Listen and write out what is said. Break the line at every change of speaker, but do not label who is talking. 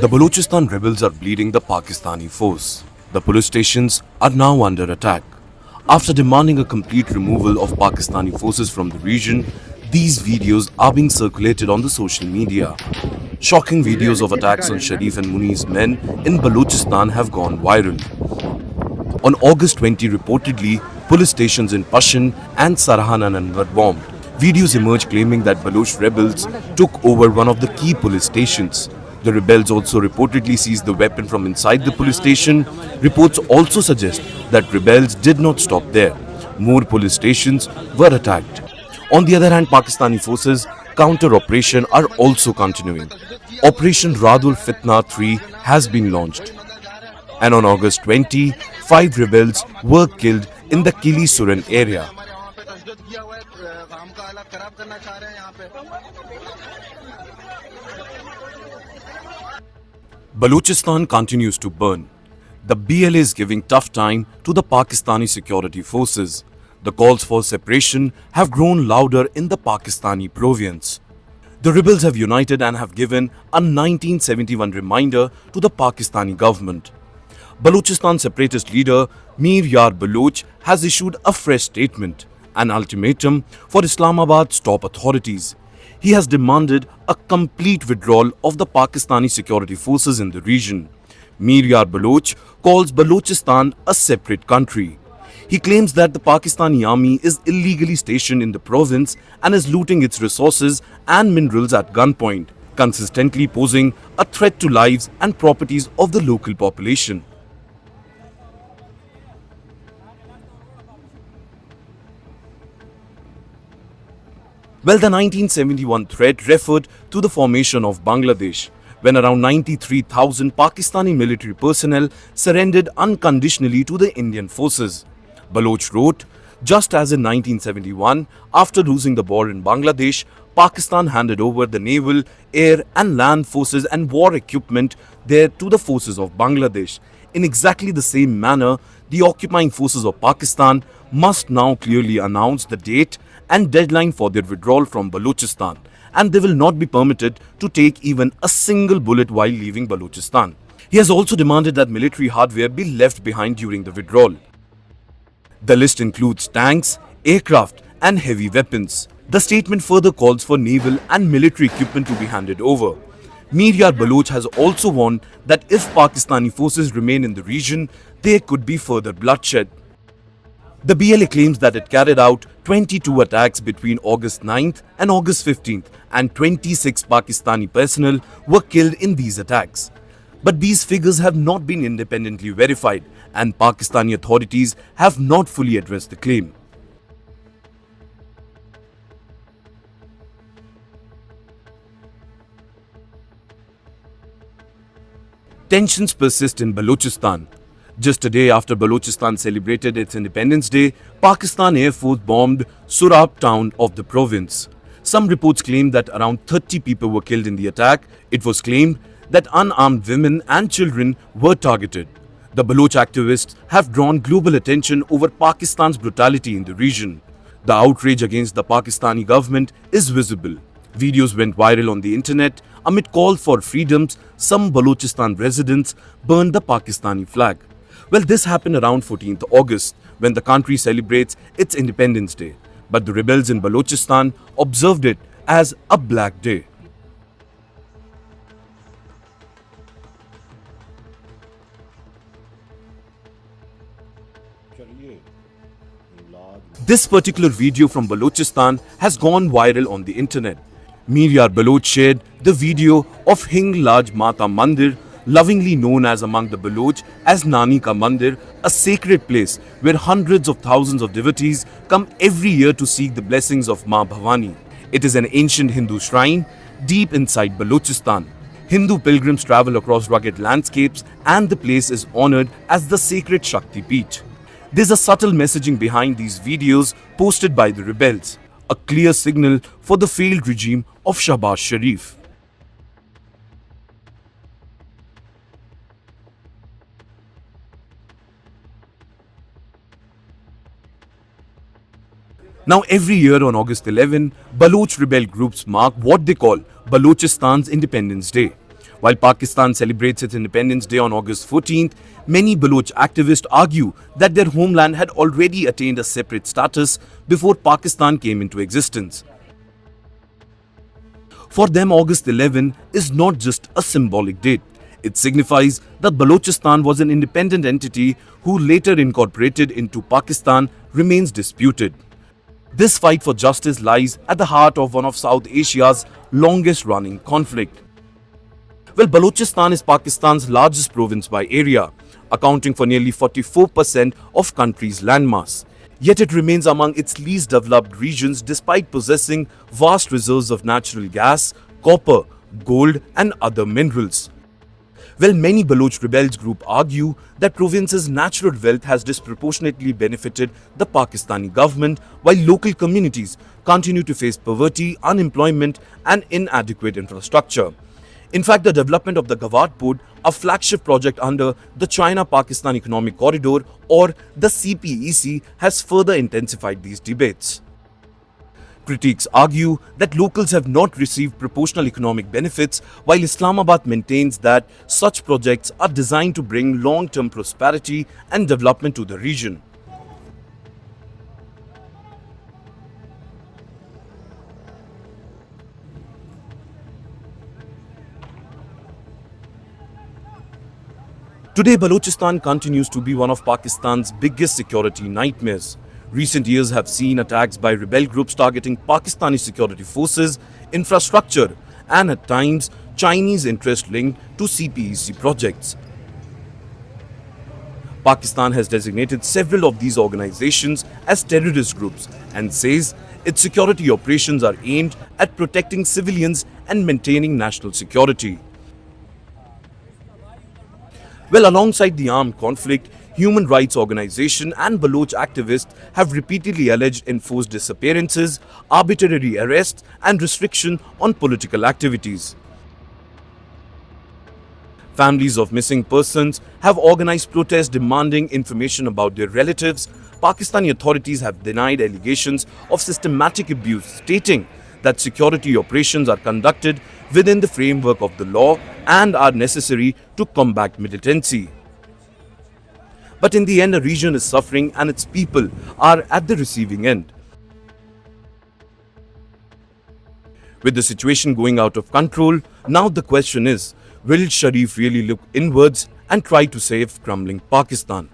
The Balochistan rebels are bleeding the Pakistani force. The police stations are now under attack. After demanding a complete removal of Pakistani forces from the region, these videos are being circulated on the social media. Shocking videos of attacks on Sharif and Muni's men in Balochistan have gone viral. On August 20, reportedly, police stations in Pashin and Sarahanan were bombed. Videos emerged claiming that Baloch rebels took over one of the key police stations. The rebels also reportedly seized the weapon from inside the police station. Reports also suggest that rebels did not stop there. More police stations were attacked. On the other hand, Pakistani forces counter-operation are also continuing. Operation Radul Fitna 3 has been launched. And on August 20, 5 rebels were killed in the Kili Suran area. Balochistan continues to burn. The BLA is giving tough time to the Pakistani security forces. The calls for separation have grown louder in the Pakistani province. The rebels have united and have given a 1971 reminder to the Pakistani government. Balochistan separatist leader Mir Yar Baloch has issued a fresh statement, an ultimatum for Islamabad's top authorities. He has demanded a complete withdrawal of the Pakistani security forces in the region. Mir Yar Baloch calls Balochistan a separate country. He claims that the Pakistani army is illegally stationed in the province and is looting its resources and minerals at gunpoint, consistently posing a threat to lives and properties of the local population. Well, the 1971 threat referred to the formation of Bangladesh, when around 93,000 Pakistani military personnel surrendered unconditionally to the Indian forces. Baloch wrote, just as in 1971, after losing the war in Bangladesh, Pakistan handed over the naval, air and land forces and war equipment there to the forces of Bangladesh. In exactly the same manner, the occupying forces of Pakistan must now clearly announce the date and deadline for their withdrawal from Balochistan, and they will not be permitted to take even a single bullet while leaving Balochistan. He has also demanded that military hardware be left behind during the withdrawal. The list includes tanks, aircraft and heavy weapons. The statement further calls for naval and military equipment to be handed over. Mir Yar Baloch has also warned that if Pakistani forces remain in the region, there could be further bloodshed. The BLA claims that it carried out 22 attacks between August 9th and August 15th, and 26 Pakistani personnel were killed in these attacks. But these figures have not been independently verified, and Pakistani authorities have not fully addressed the claim. Tensions persist in Balochistan. Just a day after Balochistan celebrated its Independence Day, Pakistan Air Force bombed Surab town of the province. Some reports claim that around 30 people were killed in the attack. It was claimed that unarmed women and children were targeted. The Baloch activists have drawn global attention over Pakistan's brutality in the region. The outrage against the Pakistani government is visible. Videos went viral on the internet. Amid calls for freedoms, some Balochistan residents burned the Pakistani flag. Well, this happened around 14th August, when the country celebrates its Independence Day. But the rebels in Balochistan observed it as a black day. This particular video from Balochistan has gone viral on the internet. Mir Yar Baloch shared the video of Hinglaj Mata Mandir, lovingly known as among the Baloch as Nani Ka Mandir, a sacred place where hundreds of thousands of devotees come every year to seek the blessings of Ma Bhavani. It is an ancient Hindu shrine deep inside Balochistan. Hindu pilgrims travel across rugged landscapes, and the place is honored as the sacred Shakti Peeth. There's a subtle messaging behind these videos posted by the rebels, a clear signal for the failed regime of Shahbaz Sharif. Now, every year on August 11, Baloch rebel groups mark what they call Balochistan's Independence Day. While Pakistan celebrates its Independence Day on August 14th, many Baloch activists argue that their homeland had already attained a separate status before Pakistan came into existence. For them, August 11 is not just a symbolic date. It signifies that Balochistan was an independent entity who later incorporated into Pakistan remains disputed. This fight for justice lies at the heart of one of South Asia's longest-running conflict. Well, Balochistan is Pakistan's largest province by area, accounting for nearly 44% of country's landmass. Yet it remains among its least developed regions despite possessing vast reserves of natural gas, copper, gold and other minerals. Well, many Baloch rebels group argue that province's natural wealth has disproportionately benefited the Pakistani government, while local communities continue to face poverty, unemployment and inadequate infrastructure. In fact, the development of the Gawad Port, a flagship project under the China-Pakistan Economic Corridor or the CPEC, has further intensified these debates. Critics argue that locals have not received proportional economic benefits, while Islamabad maintains that such projects are designed to bring long-term prosperity and development to the region. Today, Balochistan continues to be one of Pakistan's biggest security nightmares. Recent years have seen attacks by rebel groups targeting Pakistani security forces, infrastructure, and at times Chinese interest linked to CPEC projects. Pakistan has designated several of these organizations as terrorist groups and says its security operations are aimed at protecting civilians and maintaining national security. Well, alongside the armed conflict, human rights organizations and Baloch activists have repeatedly alleged enforced disappearances, arbitrary arrests, and restriction on political activities. Families of missing persons have organized protests demanding information about their relatives. Pakistani authorities have denied allegations of systematic abuse, stating that security operations are conducted within the framework of the law and are necessary to combat militancy. But in the end, the region is suffering and its people are at the receiving end. With the situation going out of control, now the question is, will Sharif really look inwards and try to save crumbling Pakistan?